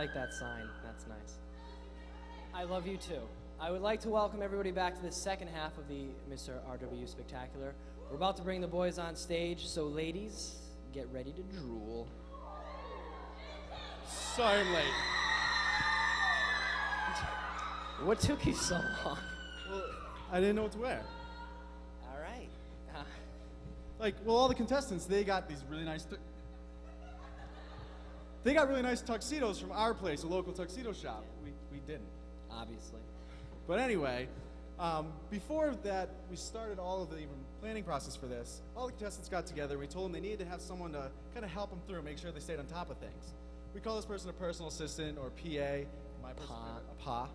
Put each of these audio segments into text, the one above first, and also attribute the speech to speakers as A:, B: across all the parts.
A: like that sign. That's nice. I love you too. I would like to welcome everybody back to the second half of the Mr. RWU Spectacular. We're about to bring the boys on stage, so ladies, get ready to drool.
B: Sorry I'm late.
A: What took you so long?
B: Well, I didn't know what to wear.
A: All right.
B: All the contestants, they got these really nice tuxedos from our place, a local tuxedo shop. We didn't.
A: Obviously.
B: But anyway, before that, we started all of the planning process for this. All the contestants got together. We told them they needed to have someone to kind of help them through, make sure they stayed on top of things. We call this person a personal assistant or PA. My person, a PA.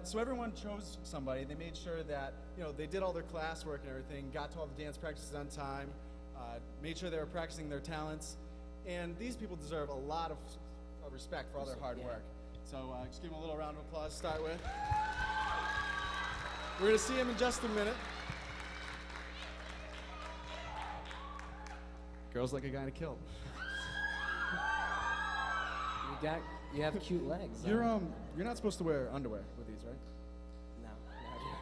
B: So everyone chose somebody. They made sure that they did all their classwork and everything, got to all the dance practices on time, made sure they were practicing their talents, and these people deserve a lot of respect for all their hard work. So just give them a little round of applause to start with. We're going to see them in just a minute. Girls like a guy to kill.
A: You have cute legs.
B: You're not supposed to wear underwear with these, right?
A: No, not here.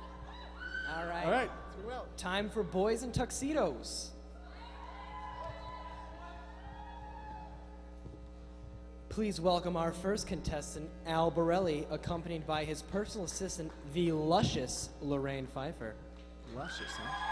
A: All right.
B: All right, let's go out.
A: Time for boys in tuxedos. Please welcome our first contestant, Al Borelli, accompanied by his personal assistant, the luscious Lorraine Pfeiffer.
B: Luscious, huh?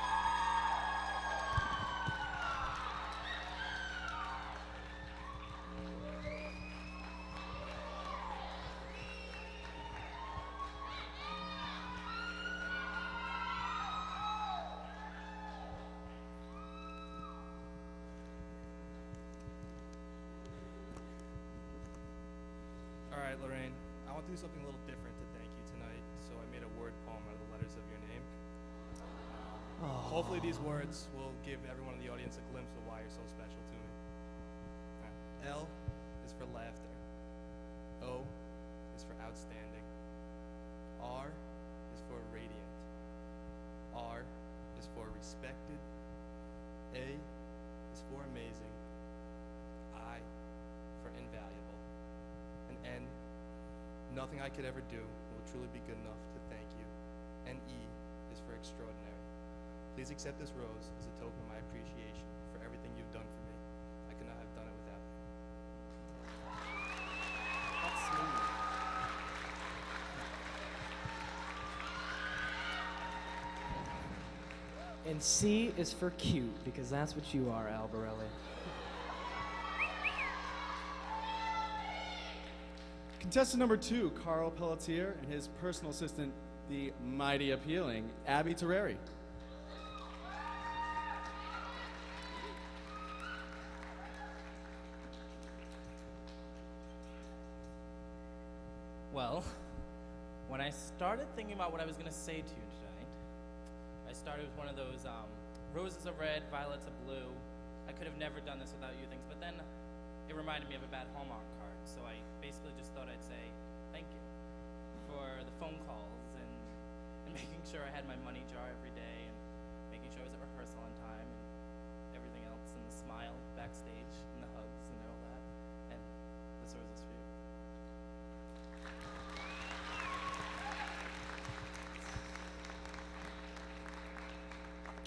C: All right, Lorraine, I want to do something a little different to thank you tonight, so I made a word poem out of the letters of your name. Hopefully these words will give everyone in the audience a glimpse of why you're so special to me. L is for laughter. O is for outstanding. R is for radiant. R is for respected. A is for amazing. I for invaluable. And N, nothing I could ever do will truly be good enough to thank you. And E is for extraordinary. Please accept this rose as a token of my appreciation for everything you've done for me. I could not have done it without you.
A: That's smooth. And C is for cute, because that's what you are, Al Borelli.
B: Contestant number 2, Carl Pelletier, and his personal assistant, the mighty appealing Abby Terreri.
D: Well, when I started thinking about what I was going to say to you tonight, I started with one of those roses are red, violets are blue. I could have never done this without you things, but then it reminded me of a bad Hallmark card, so I basically just thought I'd say thank you for the phone calls and making sure I had my money jar every day and making sure I was at rehearsal on time and everything else, and the smile backstage and the hugs and all that. And this rose is for you.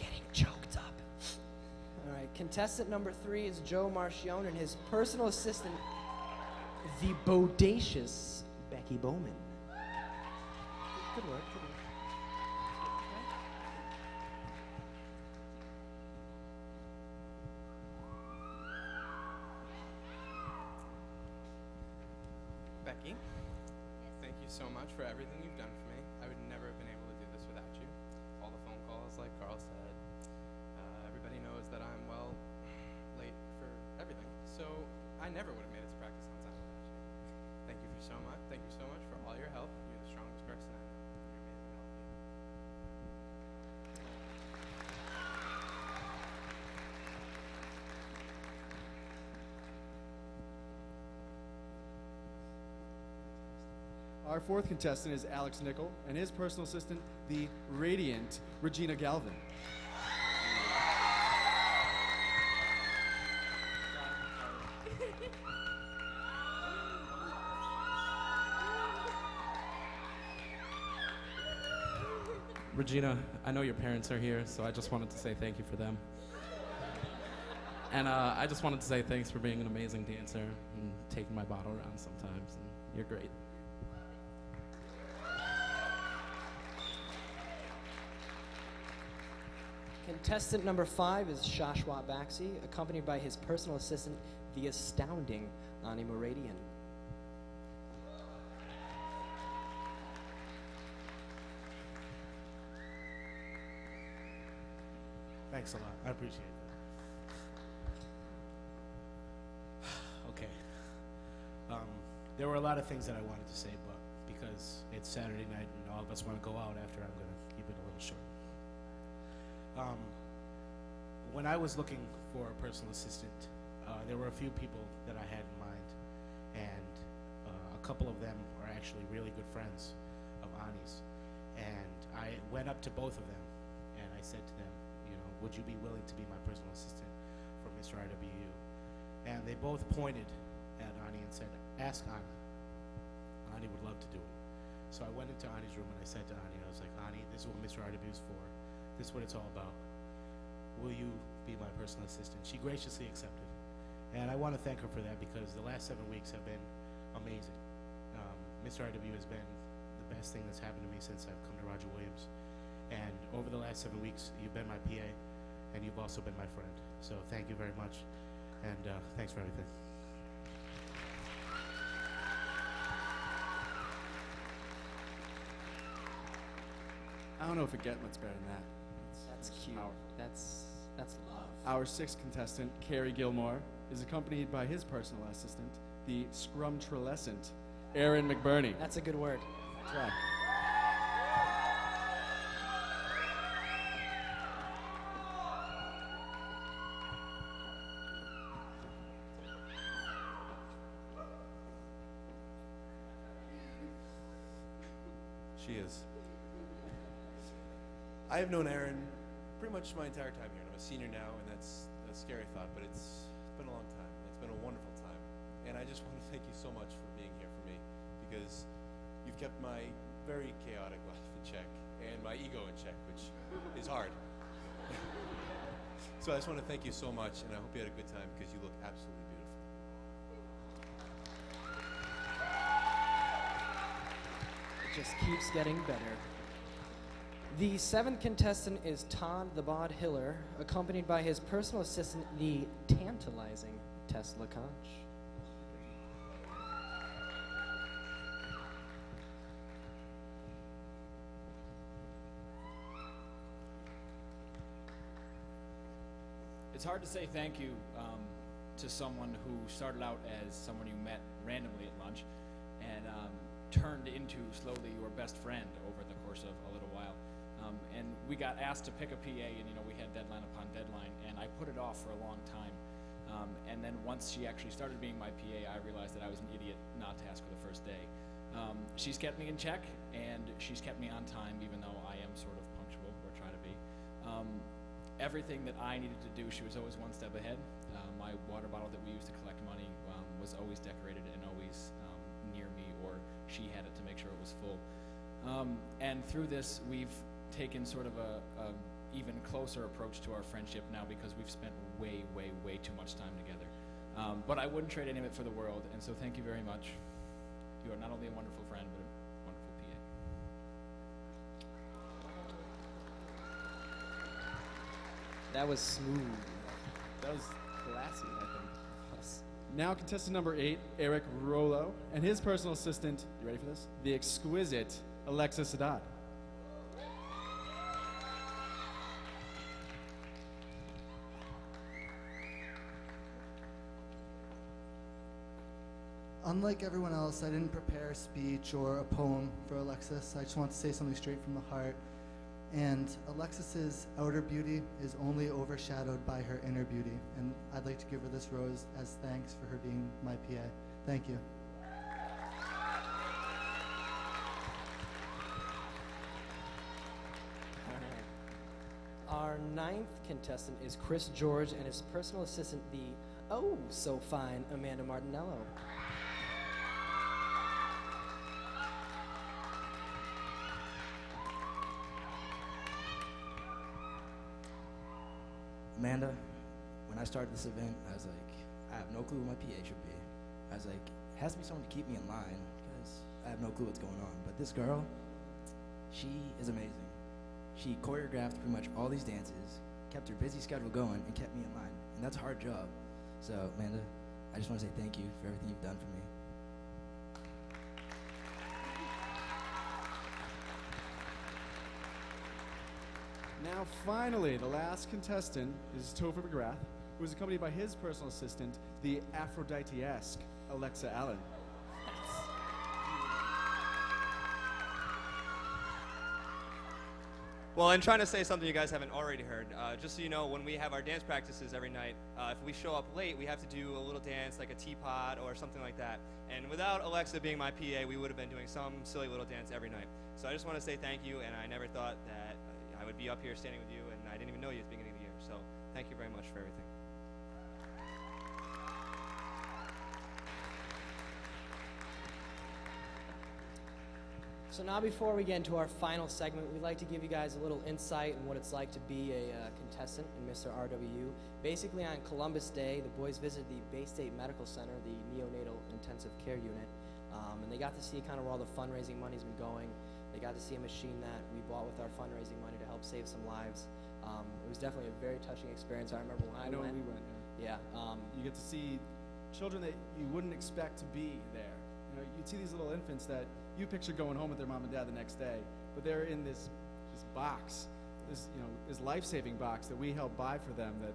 A: Getting choked up. All right, contestant number 3 is Joe Marchione and his personal assistant, the bodacious Becky Bowman. Good work, good work.
E: Becky, thank you so much for everything you've done for me. I would never have been able to do this without you. All the phone calls, like Carl said. Everybody knows that I'm, late for everything. So I never would have made it to practice on time without you. Thank you so much. Thank you so much for all your help. You're the strongest person I know. You're amazing at all you do.
B: Our 4th contestant is Alex Nickel, and his personal assistant, the radiant Regina Galvin.
F: Regina, I know your parents are here, so I just wanted to say thank you for them. And I just wanted to say thanks for being an amazing dancer and taking my bottle around sometimes. And you're great.
A: Contestant number 5 is Shashwat Baxi, accompanied by his personal assistant, the astounding Ani Muradian.
G: Thanks a lot. I appreciate that. Okay. There were a lot of things that I wanted to say, but because it's Saturday night and all of us want to go out after, I'm going to keep it a little short. When I was looking for a personal assistant, there were a few people that I had in mind, and a couple of them are actually really good friends of Ani's. And I went up to both of them, and I said to them, you know, would you be willing to be my personal assistant for Mr. RWU? And they both pointed at Ani and said, ask Ani. Ani would love to do it. So I went into Ani's room and I said to Ani, I was like, Ani, this is what Mr. RWU is for. This is what it's all about. Will you be my personal assistant? She graciously accepted. And I want to thank her for that because the last 7 weeks have been amazing. Mr. RWU has been the best thing that's happened to me since I've come to Roger Williams. And over the last 7 weeks, you've been my PA, and you've also been my friend. So thank you very much, and thanks for everything.
B: I don't know if it gets much better than that.
A: That's cute. That's love.
B: Our 6th contestant, Carrie Gilmore, is accompanied by his personal assistant, the scrumtralescent, Aaron McBurney.
A: That's a good word.
B: That's right.
H: She is. I have known Aaron pretty much my entire time here. I'm a senior now, and that's a scary thought, but it's been a long time. It's been a wonderful time. And I just want to thank you so much for being here for me, because you've kept my very chaotic life in check and my ego in check, which is hard. So I just want to thank you so much, and I hope you had a good time, because you look absolutely beautiful.
A: It just keeps getting better. The 7th contestant is Todd the Bod Hiller, accompanied by his personal assistant, the tantalizing Tesla Conch.
I: It's hard to say thank you to someone who started out as someone you met randomly at lunch and turned into slowly your best friend over the course of a little while. And we got asked to pick a PA, and we had deadline upon deadline, and I put it off for a long time. And then once she actually started being my PA, I realized that I was an idiot not to ask her the first day. She's kept me in check, and she's kept me on time, even though I am sort of punctual, or try to be. Everything that I needed to do, she was always one step ahead. My water bottle that we used to collect money was always decorated and always near me, or she had it to make sure it was full. And through this, we've taken sort of a even closer approach to our friendship now, because we've spent way, way, way too much time together. But I wouldn't trade any of it for the world, and so thank you very much. You are not only a wonderful friend, but a wonderful PA.
A: That was smooth.
B: That was classy, I think. Now contestant number 8, Eric Rollo, and his personal assistant, you ready for this? The exquisite Alexa Sadat.
J: Unlike everyone else, I didn't prepare a speech or a poem for Alexis. I just want to say something straight from the heart. And Alexis's outer beauty is only overshadowed by her inner beauty. And I'd like to give her this rose as thanks for her being my PA. Thank you.
A: Our 9th contestant is Chris George and his personal assistant, the oh-so-fine Amanda Martinello.
K: Amanda, when I started this event, I was like, I have no clue what my PA should be. I was like, it has to be someone to keep me in line because I have no clue what's going on. But this girl, she is amazing. She choreographed pretty much all these dances, kept her busy schedule going, and kept me in line. And that's a hard job. So, Amanda, I just want to say thank you for everything you've done for me.
B: Now, finally, the last contestant is Topher McGrath, who is accompanied by his personal assistant, the Aphrodite-esque Alexa Allen.
L: Well, I'm trying to say something you guys haven't already heard. Just so you know, when we have our dance practices every night, if we show up late, we have to do a little dance like a teapot or something like that. And without Alexa being my PA, we would have been doing some silly little dance every night. So I just want to say thank you, and I never thought that I would be up here standing with you, and I didn't even know you at the beginning of the year. So thank you very much for everything.
A: So now before we get into our final segment, we'd like to give you guys a little insight on what it's like to be a contestant in Mr. RWU. Basically on Columbus Day, the boys visited the Bay State Medical Center, the neonatal intensive care unit, and they got to see kind of where all the fundraising money's been going. They got to see a machine that we bought with our fundraising money to help save some lives. It was definitely a very touching experience. I remember when I went.
B: We went.
A: Yeah.
B: You get to see children that you wouldn't expect to be there. You know, you'd see these little infants that you picture going home with their mom and dad the next day, but they're in this box, this life-saving box that we help buy for them that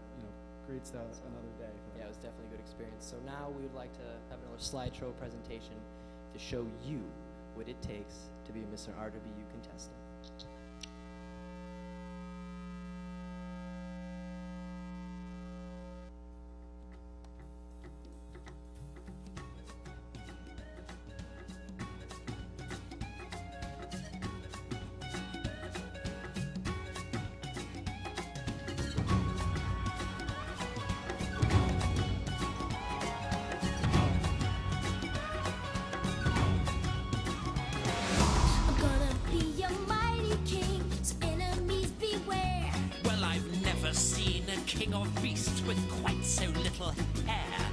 B: creates another day for them.
A: Yeah, it was definitely a good experience. So now we would like to have another slideshow presentation to show you what it takes to be a Mr. RWU contestant.
M: King of beasts with quite so little hair.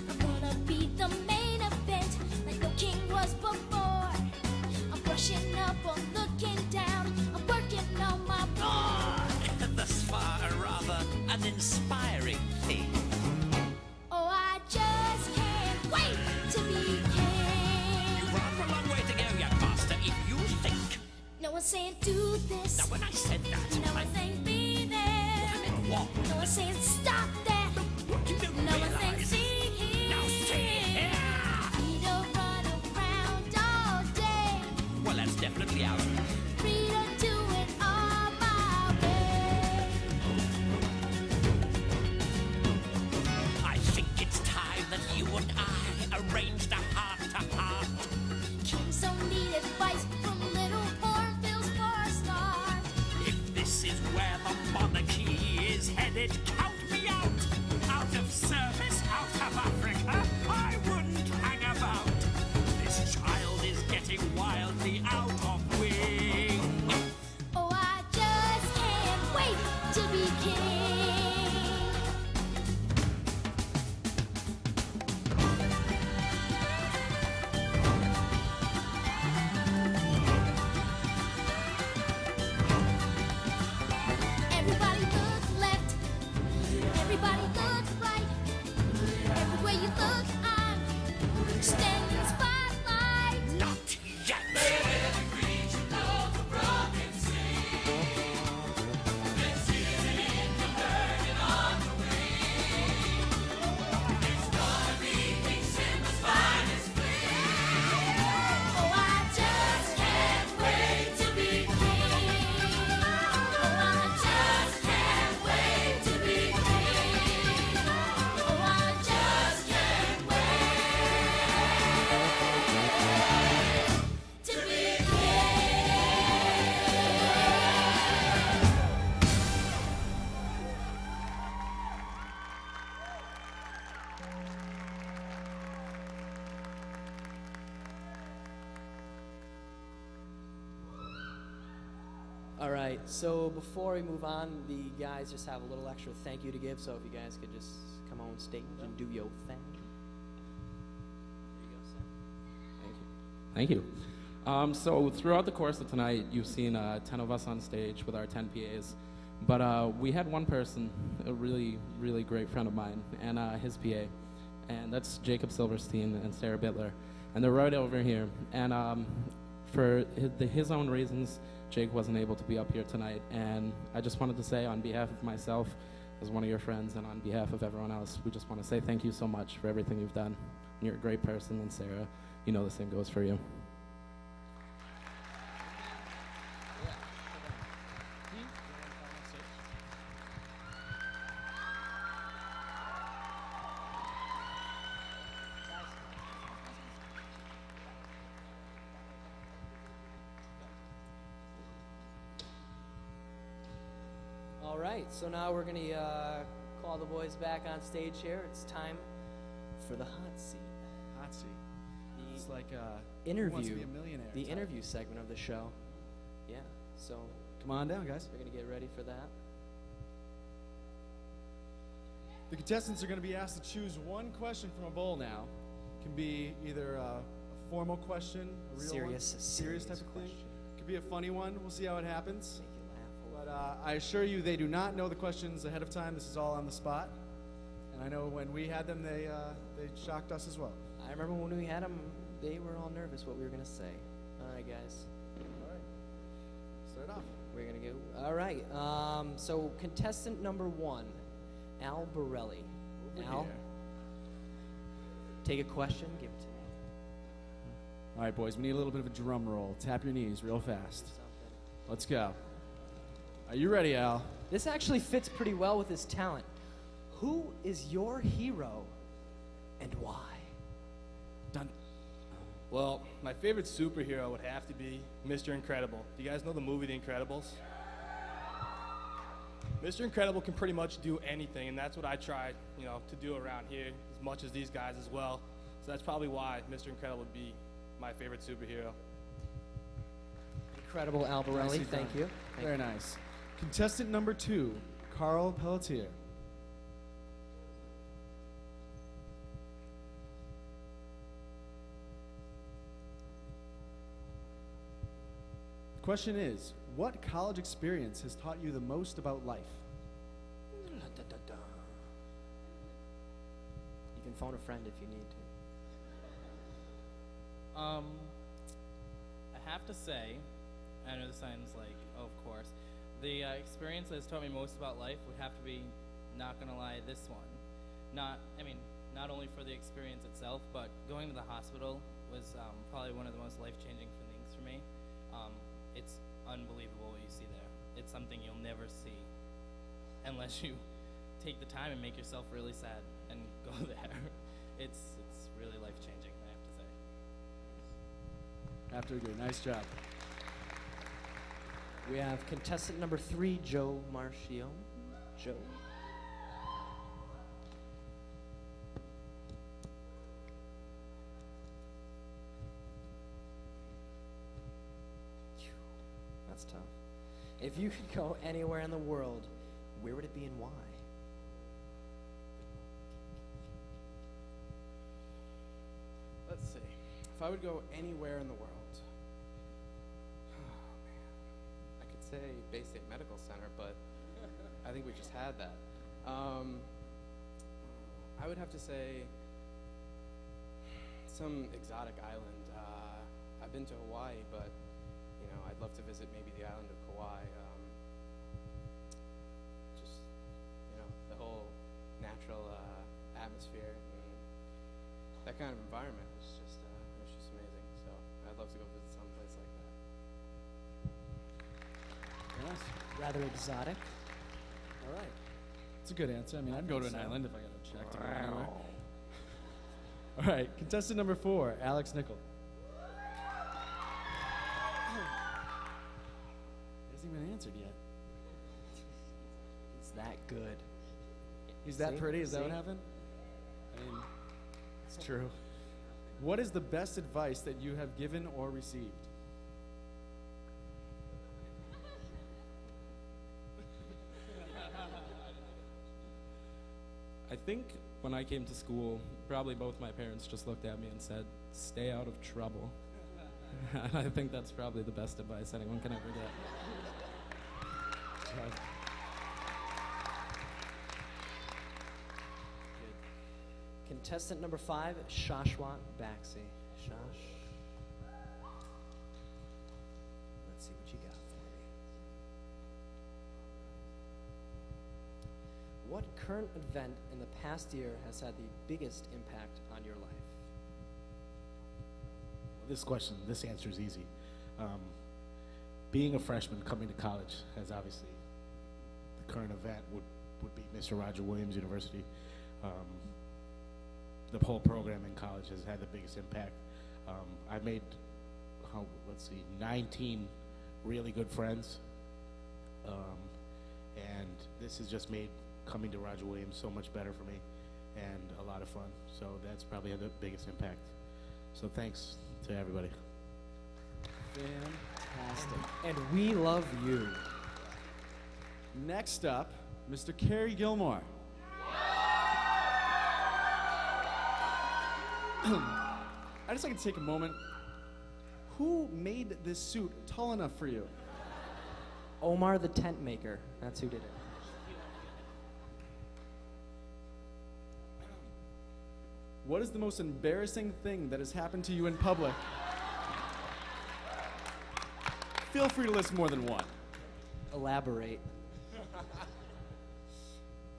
N: I'm gonna be the main event like no king was before. I'm brushing up or looking down. I'm working on my roar.
M: Thus far, a rather uninspiring thing.
N: Oh, I just can't wait to be king.
M: You've rather a long way to go, young master, if you think.
N: No one's saying do this.
M: Now, when I said that,
N: no one's saying be there.
M: What?
N: No one's saying stop that. No one's saying see here.
M: Now see here.
N: We don't run around all day.
M: Well, that's definitely out.
N: Free to do it all my way.
M: I think it's time that you and I arranged a heart-to-heart.
N: Kings don't need advice from little hornbills for a start.
M: If this is where the monarchy is headed, count me out. Out of service, out of Africa, I wouldn't hang about. This child is getting wildly out of wing.
N: Oh, I just can't wait to be king. Everybody look left. Everybody look right. Everywhere you look, I'm standing spotlight.
M: Not yet.
N: Oh, I just can't wait to be king. Oh, I just can't wait to be king. Oh, I just can't wait.
A: All right, so before we move on, the guys just have a little extra thank you to give, so if you guys could just come on stage and do your thing. There you go, Sam.
F: Thank you. So throughout the course of tonight, you've seen 10 of us on stage with our 10 PAs. But we had one person, a really, really great friend of mine, and his PA. And that's Jacob Silverstein and Sarah Bittler. And they're right over here. And for his own reasons, Jake wasn't able to be up here tonight. And I just wanted to say, on behalf of myself, as one of your friends, and on behalf of everyone else, we just want to say thank you so much for everything you've done. You're a great person, and Sarah, you know the same goes for you.
A: All right, so now we're going to call the boys back on stage here. It's time for the hot seat.
B: Hot seat. It's like Who Wants to
A: Interview.
B: Be a Millionaire
A: The
B: type.
A: interview segment of the show. Yeah, so
B: Come on down, guys.
A: we're going to get ready for that.
B: The contestants are going to be asked to choose one question from a bowl now. It can be either a formal question, a real
A: Serious
B: type of thing.
A: question.
B: It could be a funny one. We'll see how it happens.
A: Make you laugh.
B: But I assure you, they do not know the questions ahead of time. This is all on the spot. And I know when we had them, they shocked us as well.
A: I remember when we had them, they were all nervous what we were going to say. All right, guys.
B: All right. Start off.
A: We're going to go. All right. So contestant number 1, Al Borelli.
B: Over
A: Al,
B: here.
A: take a question, give it to me.
B: All right, boys, we need a little bit of a drum roll. Tap your knees real fast.
A: Something.
B: Let's go. Are you ready, Al?
A: This actually fits pretty well with his talent. Who is your hero and why?
B: Done.
C: Well, my favorite superhero would have to be Mr. Incredible. Do you guys know the movie The Incredibles? Mr. Incredible can pretty much do anything, and that's what I try, to do around here, as much as these guys as well. So that's probably why Mr. Incredible would be my favorite superhero.
A: Incredible Al Borelli,
B: Nicely
A: thank
B: done.
A: you.
B: Very nice. Contestant number 2, Carl Pelletier. The question is, what college experience has taught you the most about life?
A: You can phone a friend if you need to.
D: I have to say, I know this sounds like, oh, of course, the experience that's taught me most about life would have to be, not gonna lie, this one. Not only for the experience itself, but going to the hospital was probably one of the most life-changing things for me. It's unbelievable what you see there. It's something you'll never see unless you take the time and make yourself really sad and go there. It's really life-changing, I have to say.
B: Have to agree. Nice job.
A: We have contestant number 3, Joe Marchione. Joe. Phew, that's tough. If you could go anywhere in the world, where would it be and why?
E: Let's see. If I would go anywhere in the world, I could say Bay State Medical Center, but I think we just had that. I would have to say some exotic island. I've been to Hawaii, but I'd love to visit maybe the island of Kauai. Just the whole natural atmosphere and that kind of environment is just amazing. So I'd love to go visit some place like that.
B: Yes.
A: Rather exotic.
B: All right. It's a good answer. I'd go to an island if I got a check to go anywhere. All right. Contestant number 4, Alex Nickel. He hasn't even answered yet.
A: It's that good.
B: He's that
A: See?
B: pretty? Is that what
A: See?
B: happened? It's true. What is the best advice that you have given or received?
F: I think when I came to school, probably both my parents just looked at me and said, "Stay out of trouble." And I think that's probably the best advice anyone can ever get. So,
A: Contestant number 5, Shashwat Baxi. Shash. Let's see what you got for me. What current event in the past year has had the biggest impact on your life?
G: This answer is easy. Being a freshman coming to college has obviously, the current event would be Mr. Roger Williams University. The whole program in college has had the biggest impact. I made, 19 really good friends. And this has just made coming to Roger Williams so much better for me and a lot of fun. So that's probably had the biggest impact. So thanks to everybody.
B: Fantastic.
A: And we love you.
B: Next up, Mr. Kerry Gilmore. I'd just like to take a moment. Who made this suit tall enough for you?
A: Omar the tent maker. That's who did it.
B: What is the most embarrassing thing that has happened to you in public? Feel free to list more than one.
A: Elaborate.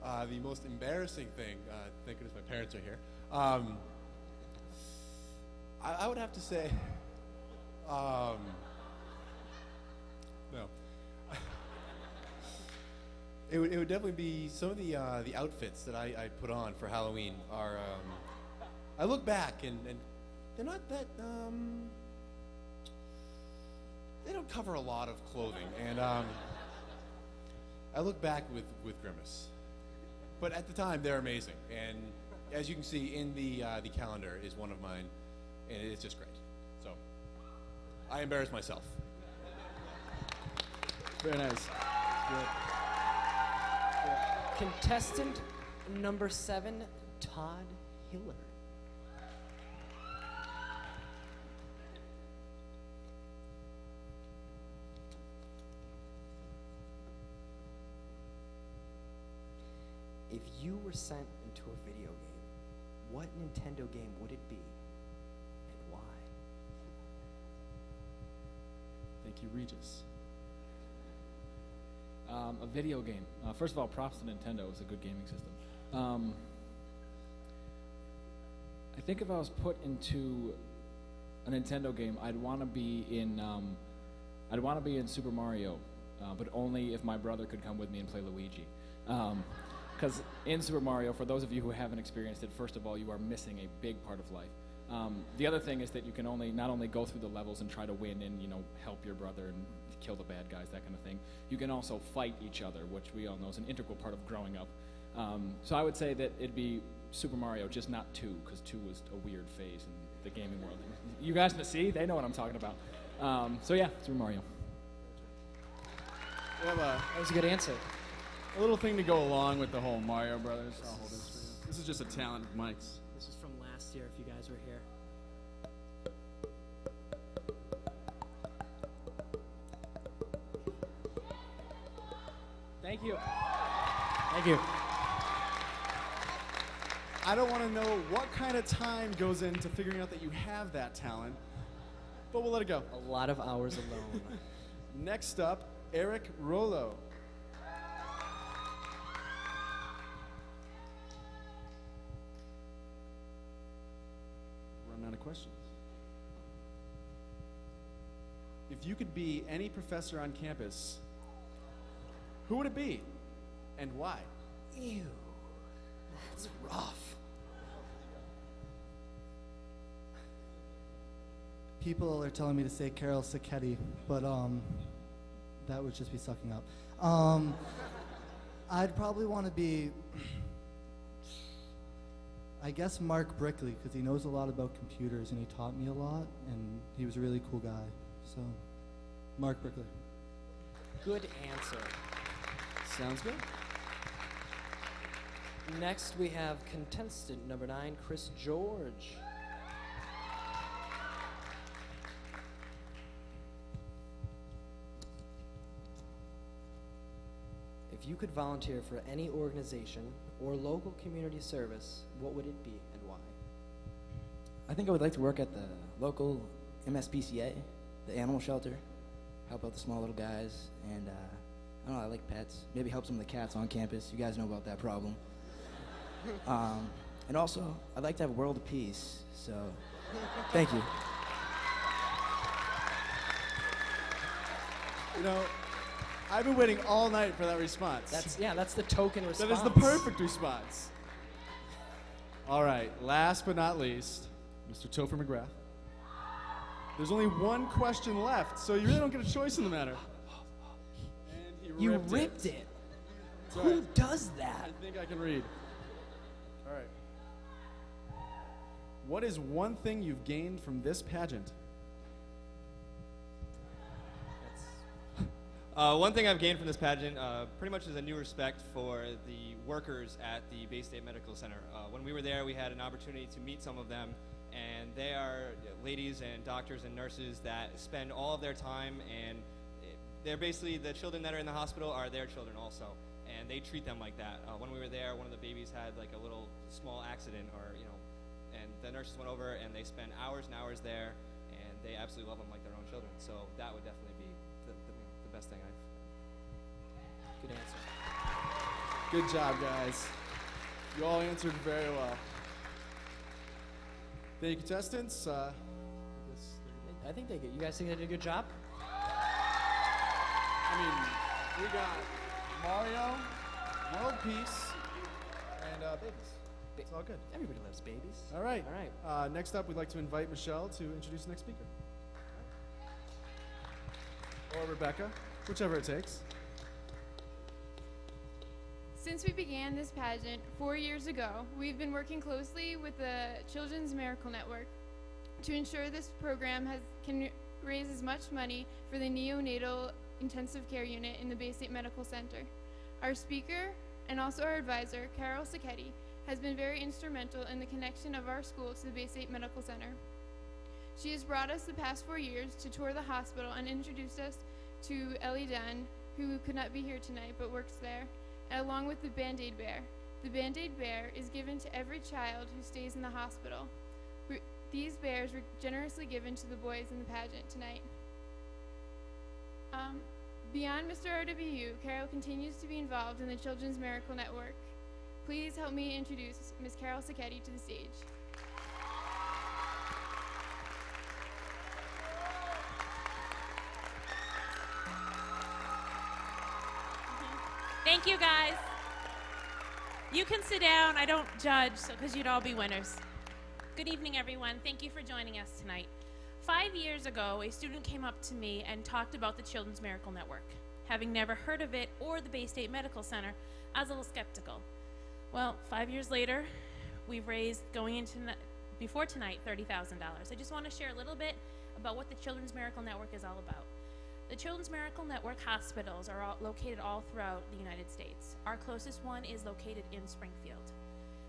H: The most embarrassing thing, thank goodness my parents are here. I would have to say, no. It would definitely be some of the outfits that I put on for Halloween are, I look back and they're not that, they don't cover a lot of clothing, and I look back with grimace. But at the time, they're amazing, and as you can see in the calendar is one of mine, and it's just great. So I embarrass myself.
B: Very nice. Good.
A: Contestant number 7, Todd Hiller. If you were sent into a video game, what Nintendo game would it be, and why?
I: Thank you, Regis. A video game. First of all, props to Nintendo. It's a good gaming system. I think if I was put into a Nintendo game, I'd want to be in Super Mario, but only if my brother could come with me and play Luigi. Because in Super Mario, for those of you who haven't experienced it, first of all, you are missing a big part of life. The other thing is that you can not only go through the levels and try to win and help your brother and kill the bad guys, that kind of thing. You can also fight each other, which we all know is an integral part of growing up. So I would say that it'd be Super Mario, just not 2, because 2 was a weird phase in the gaming world. You guys see, they know what I'm talking about. So yeah, Super Mario.
A: That was a good answer.
B: A little thing to go along with the whole Mario Brothers. I'll hold this for you. This is just a talent of Mike's.
A: This is from last year, if you guys were here. Thank you. Thank you.
B: I don't want to know what kind of time goes into figuring out that you have that talent, but we'll let it go.
A: A lot of hours alone.
B: Next up, Eric Rollo. Run out of questions. If you could be any professor on campus, who would it be, and why?
A: Ew, that's rough.
J: People are telling me to say Carol Sacchetti, but that would just be sucking up. I'd probably want to be, I guess, Mark Brickley, because he knows a lot about computers and he taught me a lot, and he was a really cool guy. So, Mark Brickley.
A: Good answer.
B: Sounds good.
A: Next, we have contestant number 9, Chris George. If you could volunteer for any organization or local community service, what would it be and why?
K: I think I would like to work at the local MSPCA, the animal shelter, help out the small little guys, and I don't know, I like pets. Maybe help some of the cats on campus. You guys know about that problem. And also, I'd like to have a world of peace, so thank you.
B: You know, I've been waiting all night for that response.
A: That's the token response.
B: That is the perfect response. All right, last but not least, Mr. Topher McGrath. There's only one question left, so you really don't get a choice in the matter. And he
A: You
B: ripped
A: ripped it.
B: It's
A: Who
B: all right.
A: does that?
B: I think I can read. All right. What is one thing you've gained from this pageant?
L: One thing I've gained from this pageant pretty much is a new respect for the workers at the Bay State Medical Center. When we were there, we had an opportunity to meet some of them, and they are ladies and doctors and nurses that spend all of their time, and they're basically, the children that are in the hospital are their children also, and they treat them like that. When we were there, one of the babies had like a little small accident, or and the nurses went over and they spent hours and hours there, and they absolutely love them like their own children. So that would definitely be the best thing I've.
A: Good answer.
B: Good job, guys. You all answered very well. Thank you, contestants.
A: I think you guys think they did a good job?
B: I mean, we got Mario, World Peace, and babies. It's all good.
A: Everybody loves babies.
B: All right.
A: All right.
B: Next up, we'd like to invite Michelle to introduce the next speaker. Or Rebecca, whichever it takes.
O: Since we began this pageant 4 years ago, we've been working closely with the Children's Miracle Network to ensure this program can raise as much money for the neonatal intensive care unit in the Bay State Medical Center. Our speaker and also our advisor, Carol Sacchetti, has been very instrumental in the connection of our school to the Bay State Medical Center. She has brought us the past 4 years to tour the hospital and introduced us to Ellie Dunn, who could not be here tonight but works there, along with the Band-Aid Bear. The Band-Aid Bear is given to every child who stays in the hospital. These bears were generously given to the boys in the pageant tonight. Beyond Mr. RWU, Carol continues to be involved in the Children's Miracle Network. Please help me introduce Ms. Carol Sacchetti to the stage.
P: Thank you, guys. You can sit down. I don't judge, because you'd all be winners. Good evening, everyone. Thank you for joining us tonight. 5 years ago, a student came up to me and talked about the Children's Miracle Network. Having never heard of it or the Bay State Medical Center, I was a little skeptical. Well, 5 years later, we've raised, going into before tonight, $30,000. I just want to share a little bit about what the Children's Miracle Network is all about. The Children's Miracle Network hospitals are located all throughout the United States. Our closest one is located in Springfield.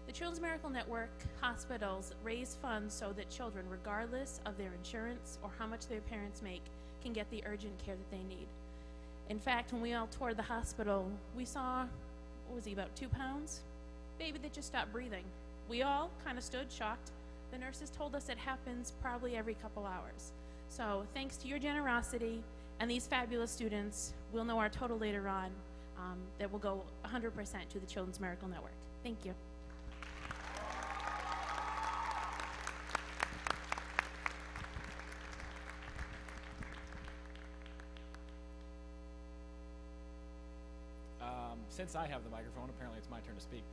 P: The Children's Miracle Network hospitals raise funds so that children, regardless of their insurance or how much their parents make, can get the urgent care that they need. In fact, when we all toured the hospital, we saw, what was he, about 2 pounds? Baby that just stopped breathing. We all kind of stood shocked. The nurses told us it happens probably every couple hours. So thanks to your generosity and these fabulous students, we'll know our total later on, that will go 100% to the Children's Miracle Network. Thank you.
I: Since I have the microphone, apparently it's my turn to speak.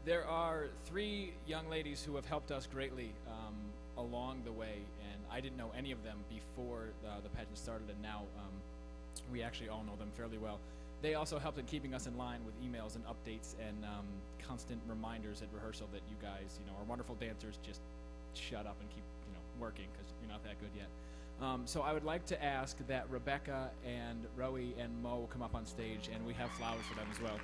I: There are 3 young ladies who have helped us greatly along the way, and I didn't know any of them before the pageant started, and now we actually all know them fairly well. They also helped in keeping us in line with emails and updates and constant reminders at rehearsal that you guys, are wonderful dancers. Just shut up and keep, working, because you're not that good yet. So I would like to ask that Rebecca and Rowie and Mo come up on stage, and we have flowers for them as well.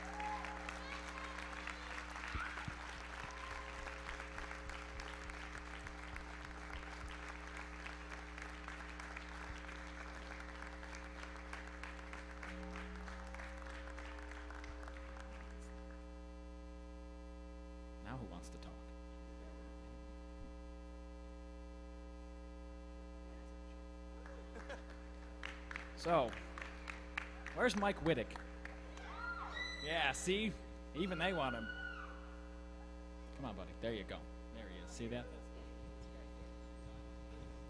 I: So, where's Mike Whittick? Yeah, see? Even they want him. Come on, buddy. There you go. There he is. See that?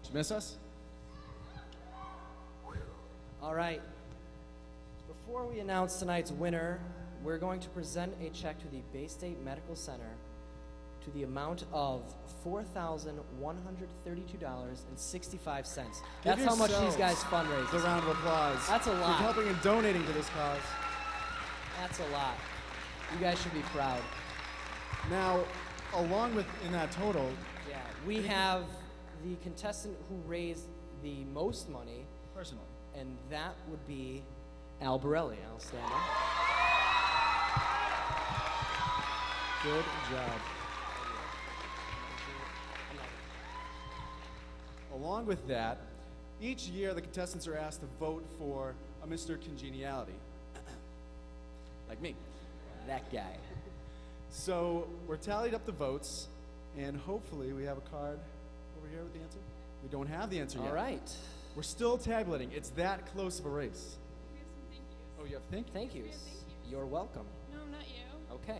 B: Did you miss us?
A: All right. Before we announce tonight's winner, we're going to present a check to the Bay State Medical Center to the amount of $4,132.65. That's how much these guys fundraise.
B: A round of applause.
A: That's a lot.
B: For helping and donating to this cause.
A: That's a lot. You guys should be proud.
B: Now, along with in that total,
A: Yeah, we have the contestant who raised the most money,
B: personally,
A: and that would be Al Borelli. Al, stand up. Good job.
B: along with that, each year the contestants are asked to vote for a Mr. Congeniality. Like me.
A: That guy.
B: So we're tallied up the votes, and hopefully we have a card over here with the answer. We don't have the answer yet.
A: All right.
B: We're still tabulating. It's that close of a race. Oh, you have
A: Thank yous. You're welcome.
O: No, not you.
A: Okay.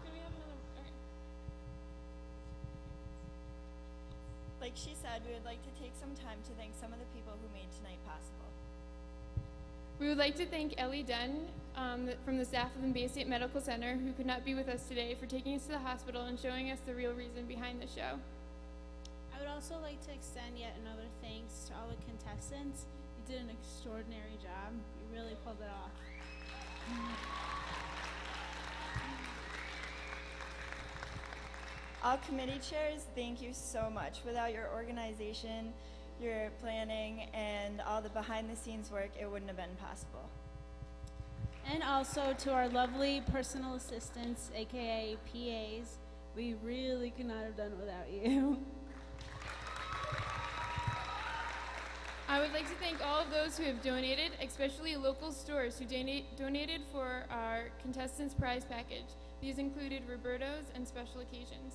O: Can we have another? Okay.
Q: Like she said, we would like to take some time to thank some of the people who made tonight possible.
O: We would like to thank Ellie Dunn from the staff of the Bay State Medical Center, who could not be with us today, for taking us to the hospital and showing us the real reason behind the show.
R: I would also like to extend yet another thanks to all the contestants. You did an extraordinary job. You really pulled it off.
Q: All committee chairs, thank you so much. Without your organization, your planning, and all the behind-the-scenes work, it wouldn't have been possible.
R: And also to our lovely personal assistants, aka PAs. We really could not have done it without you.
O: I would like to thank all of those who have donated, especially local stores who donated for our contestants' prize package. These included Roberto's and special occasions.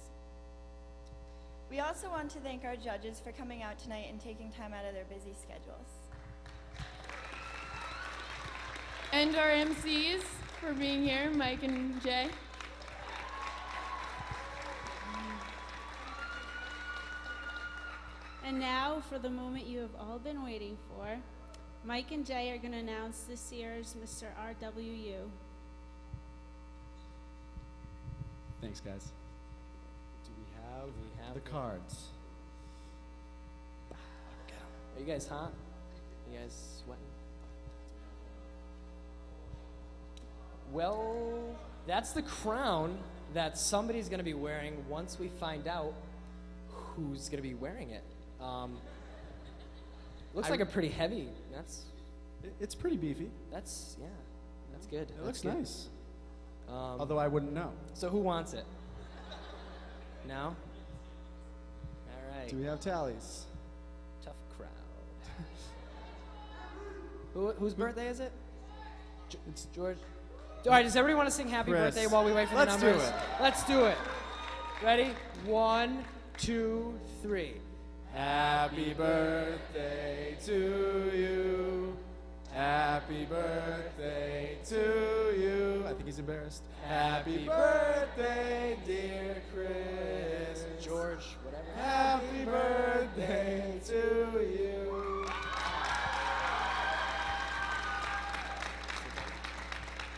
Q: We also want to thank our judges for coming out tonight and taking time out of their busy schedules.
O: And our MCs for being here, Mike and Jay.
R: And now for the moment you have all been waiting for. Mike and Jay are going to announce this year's Mr. RWU.
B: Thanks, guys. Do we have the cards?
A: Are you guys hot? You guys sweating? Well, that's the crown that somebody's going to be wearing once we find out who's going to be wearing it. Looks like a pretty heavy.
B: It's pretty beefy.
A: That's good.
B: It looks
A: good.
B: nice. Although I wouldn't know.
A: So who wants it? No? All right.
B: Do we have tallies?
A: Tough crowd. Whose birthday is it? It's George. All right, does everybody want to sing happy
B: Chris.
A: birthday while we wait for the
B: Let's
A: numbers?
B: do it.
A: Let's do it. Ready? 1, 2, 3.
B: Happy birthday to you. Happy birthday to you. I think he's embarrassed. Happy birthday, dear Chris.
A: George, whatever.
B: Happy birthday to you.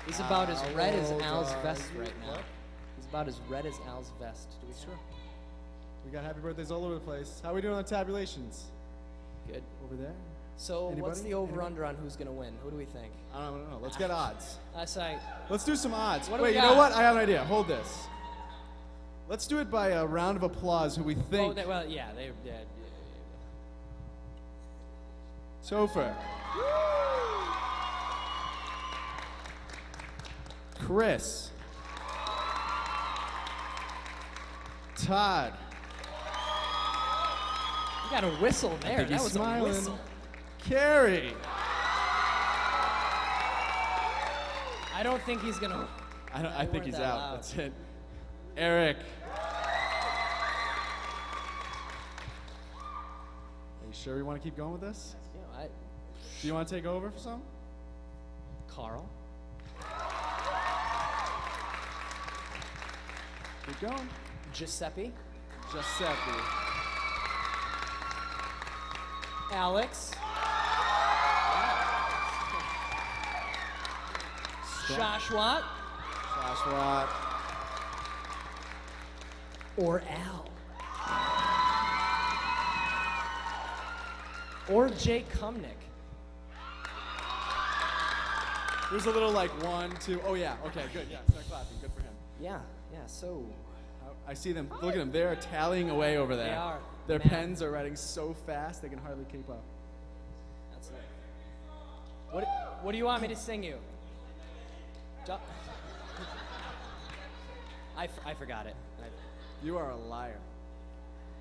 A: He's about as red as
B: How
A: Al's
B: old
A: vest
B: are you?
A: right now.
B: What?
A: He's about as red as Al's vest. Do we
B: Sure. We got happy birthdays all over the place. How are we doing on tabulations?
A: Good.
B: Over there?
A: So what's
B: Anybody?
A: the over-under on who's going to win? Who do we think?
B: I don't know. Let's get odds.
A: I say.
B: Let's do some odds.
A: What do
B: Wait,
A: we
B: you know
A: got?
B: what? I have an idea. Hold this. Let's do it by a round of applause who we think.
A: Well, yeah, they're dead.
B: Topher. Chris. Todd.
A: You got a whistle
B: I
A: there.
B: think
A: That
B: he's
A: was
B: smiling.
A: a whistle.
B: Carrie.
A: I don't think he's going to.
B: I think he's
A: that
B: out.
A: loud.
B: That's it. Eric. Are you sure we want to keep going with this?
A: Yeah,
B: Do you want to take over for some?
A: Carl.
B: Keep going.
A: Giuseppe.
B: Giuseppe.
A: Alex. Joshua.
B: Joshua.
A: Or Al. Or Jay Cumnick.
B: There's a little like 1, 2. Oh yeah. Okay. Good. Yeah. Start clapping. Good for him.
A: Yeah. So.
B: I see them. Look at them. They're tallying away over there.
A: They are.
B: Their
A: Man.
B: pens are writing so fast they can hardly keep up.
A: That's it. What do you want me to sing you? I forgot it.
B: You are a liar.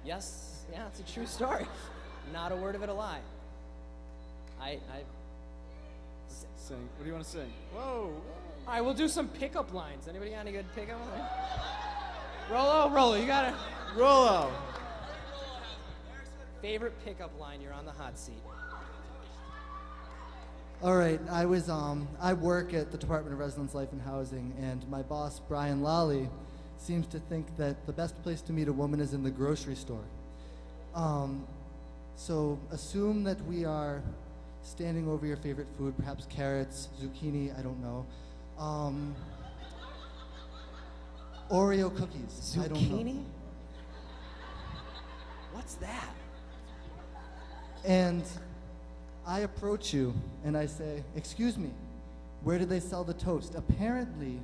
A: Yes. Yeah. It's a true story. Not a word of it a lie.
B: Sing. What do you want to sing? Whoa.
A: All right, we'll do some pickup lines. Anybody got any good pickup lines? Rollo, you got it.
B: Rollo.
A: Favorite pickup line? You're on the hot seat.
J: All right, I work at the Department of Residence Life and Housing, and my boss, Brian Lally, seems to think that the best place to meet a woman is in the grocery store. So assume that we are standing over your favorite food, perhaps carrots, zucchini, I don't know. Oreo cookies, I don't know.
A: Zucchini? What's that?
J: And I approach you and I say, excuse me, where do they sell the toast? Apparently,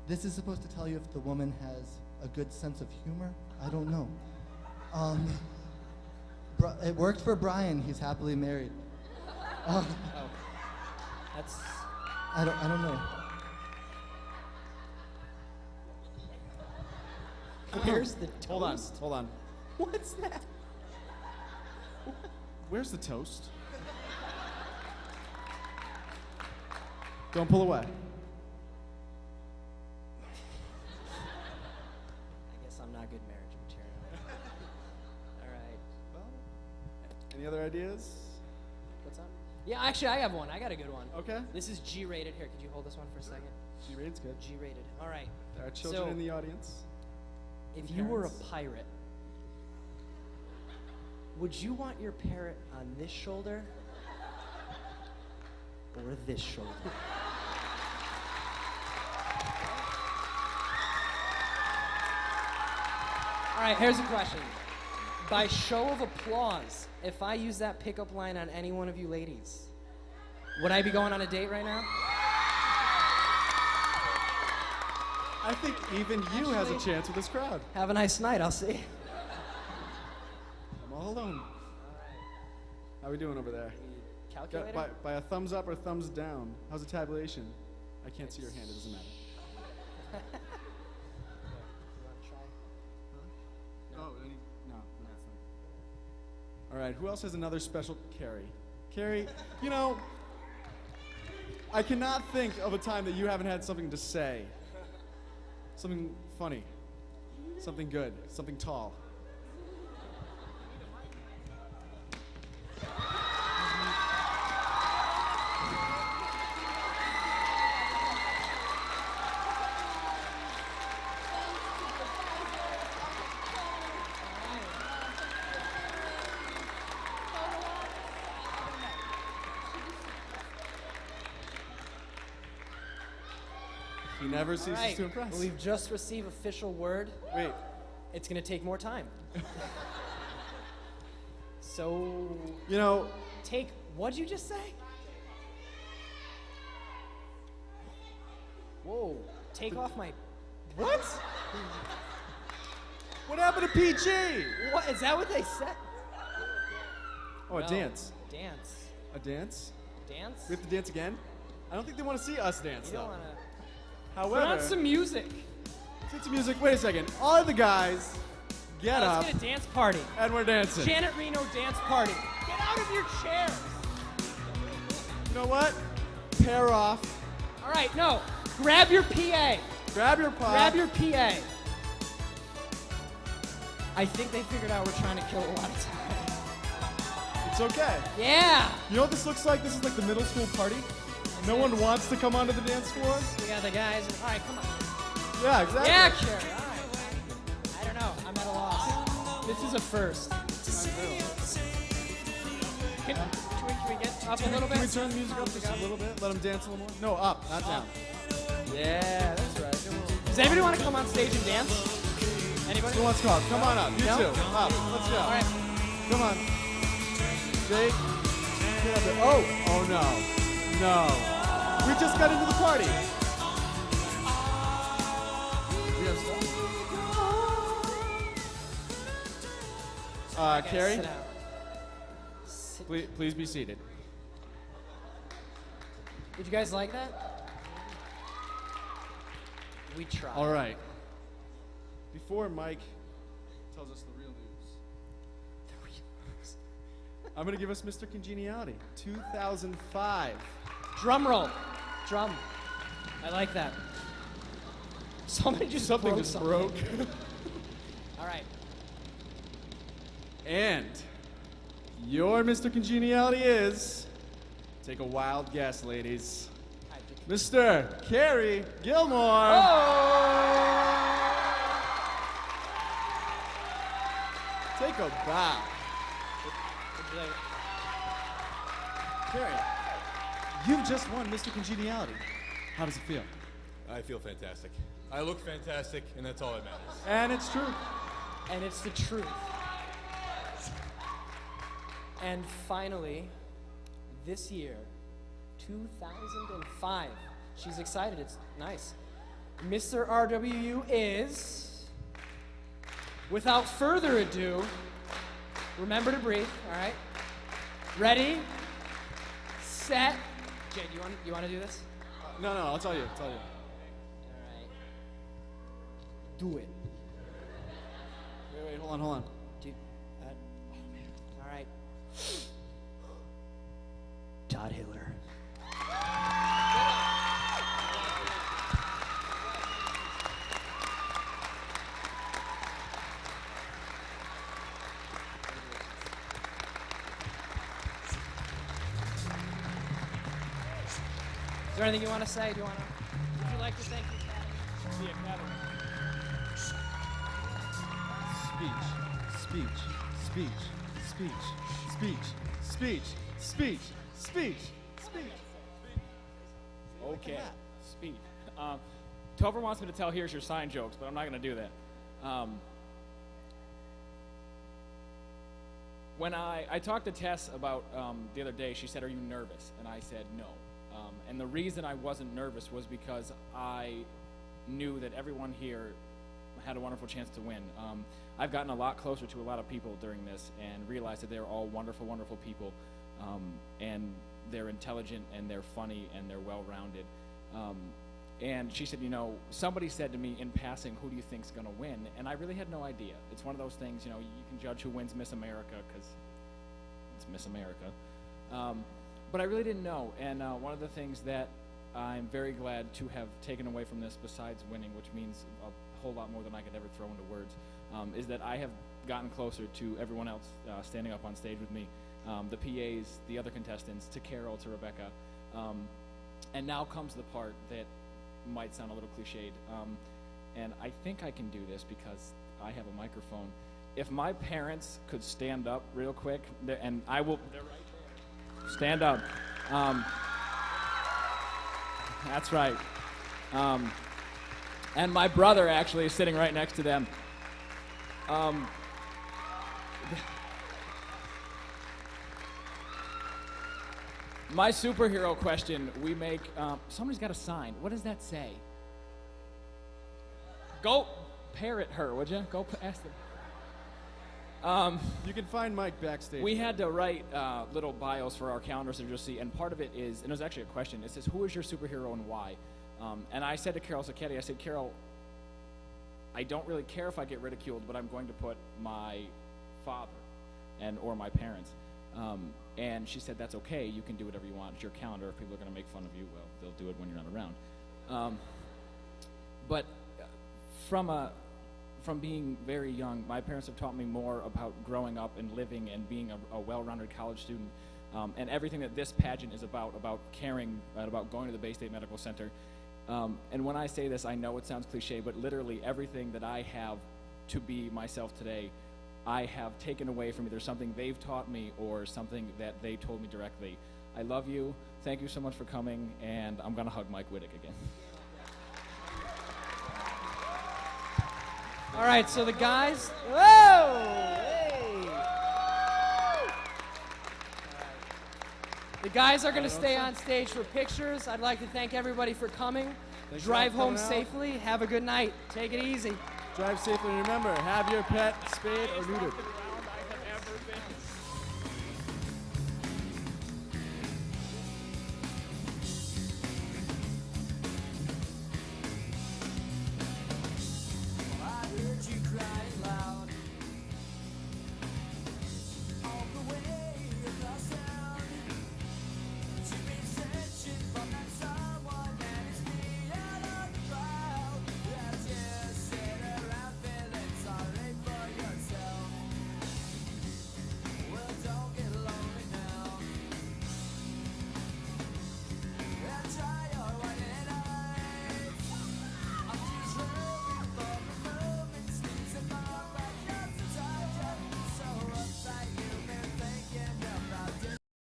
J: this is supposed to tell you if the woman has a good sense of humor. I don't know. It worked for Brian. He's happily married.
A: That's.
J: I don't know.
A: Where's the toast?
B: Hold on.
A: What's that?
B: Where's the toast? Don't pull away.
A: I guess I'm not good marriage material. All right.
B: Well, any other ideas?
A: What's up? Yeah, actually, I have one. I got a good one.
B: Okay.
A: This is G-rated. Here, could you hold this one for a second?
B: G-rated's good.
A: G-rated. All right.
B: There are children
A: So,
B: in the audience.
A: If
B: and
A: you were a
B: parents.
A: pirate, would you want your parrot on this shoulder or this shoulder? All right, here's a question. By show of applause, if I use that pickup line on any one of you ladies, would I be going on a date right now?
B: I think even you has a chance with this crowd.
A: Have a nice night. I'll see.
B: I'm all alone. How are we doing over there?
A: Calculator?
B: By a thumbs up or thumbs down. How's the tabulation? I can't see your hand. It doesn't matter. Oh, no. All right. Who else has another special Carrie? Carrie, you know, I cannot think of a time that you haven't had something to say. Something funny, something good, something tall. He never ceases
A: All right.
B: to impress.
A: We've just received official word.
B: Wait.
A: It's going to take more time. So,
B: you know,
A: what'd you just say? Whoa, take off my.
B: What? What happened to PG?
A: What, is that what they said?
B: Oh, a
A: No,
B: dance.
A: Dance.
B: A dance?
A: Dance?
B: We have to dance again? I don't think they want to see us dance,
A: You don't
B: though.
A: want to.
B: However,
A: Put on some music.
B: Let's some music. Wait a second. All the guys, get up.
A: Let's get a dance party.
B: And we're dancing.
A: Janet Reno dance party. Get out of your chairs.
B: You know what? Pair off.
A: All right, no. Grab your PA.
B: Grab your pot.
A: Grab your PA. I think they figured out we're trying to kill a lot of time.
B: It's okay.
A: Yeah.
B: You know what this looks like? This is like the middle school party. No one wants to come onto the dance floor.
A: We got the guys. All right, come on.
B: Yeah, exactly.
A: Yeah, Carrie. All right. I don't know. I'm at a loss. This is a first. Can we get up a little bit?
B: Can we turn the music up just a little bit? Let them dance a little more? No, up, not down.
A: Yeah, that's right. Does anybody want to come on stage and dance? Anybody?
B: Who wants to come? Come on up. You
A: No?
B: too. Up. Let's go.
A: All right.
B: Come on. Jake. Get up there. Oh no. No. We just got into the party. We have stuff? Carrie?
A: Sit down.
B: Please be seated.
A: Did you guys like that? We tried.
B: All right. Before Mike tells us the real news, I'm going to give us Mr. Congeniality, 2005.
A: Drum roll. Drum. I like that. Something just
B: broke.
A: All right.
B: And your Mr. Congeniality is, take a wild guess, ladies, Mr. Carrie Gilmore.
A: Oh!
B: Take a bow. Carrie, you've just won Mr. Congeniality. How does it feel?
H: I feel fantastic. I look fantastic, and that's all that matters.
B: And it's true.
A: And it's the truth. And finally, this year, 2005. She's excited. It's nice. Mr. RWU is, without further ado, remember to breathe, all right? Ready, set. Jay, you want to do this?
B: No, I'll tell you.
A: All right. Do it.
B: Wait, hold on.
A: Dude, oh man. All right. Todd Hiller. Is there anything you want to say? Would you like to thank the Academy?
B: Speech.
I: Okay, speech. Topher wants me to tell here's your sign jokes, but I'm not going to do that. When I talked to Tess about the other day, she said, "Are you nervous?" And I said, "No." And the reason I wasn't nervous was because I knew that everyone here had a wonderful chance to win. I've gotten a lot closer to a lot of people during this and realized that they're all wonderful, wonderful people. And they're intelligent and they're funny and they're well-rounded. And she said, somebody said to me in passing, "Who do you think's going to win?" And I really had no idea. It's one of those things, you can judge who wins Miss America because it's Miss America. But I really didn't know. And one of the things that I'm very glad to have taken away from this, besides winning, which means a whole lot more than I could ever throw into words, is that I have gotten closer to everyone else standing up on stage with me. The PAs, the other contestants, to Carol, to Rebecca. And now comes the part that might sound a little cliched. And I think I can do this because I have a microphone. If my parents could stand up real quick, and I will, they're right there. Stand up. That's right. And my brother actually is sitting right next to them. My superhero question, we make, somebody's got a sign. What does that say? Go parrot her, would you? Go ask them.
B: You can find Mike backstage.
I: We had to write little bios for our calendars that you'll see, and part of it is, and it was actually a question, it says, who is your superhero and why? And I said to Carol Sacchetti, I said, Carol, I don't really care if I get ridiculed, but I'm going to put my father or my parents. And she said, that's okay, you can do whatever you want. It's your calendar. If people are going to make fun of you, well, they'll do it when you're not around. But from from being very young, my parents have taught me more about growing up and living and being a well-rounded college student, and everything that this pageant is about caring, and about going to the Bay State Medical Center. And when I say this, I know it sounds cliche, but literally everything that I have to be myself today, I have taken away from either something they've taught me or something that they told me directly. I love you. Thank you so much for coming, and I'm going to hug Mike Wittick again.
A: All right, so the guys, whoa, hey. The guys are going to stay on stage for pictures. I'd like to thank everybody for coming.
B: Thanks
A: Drive
B: for
A: home
B: coming out.
A: safely. Have a good night. Take it easy.
B: Drive safely, and remember, have your pet spayed or neutered.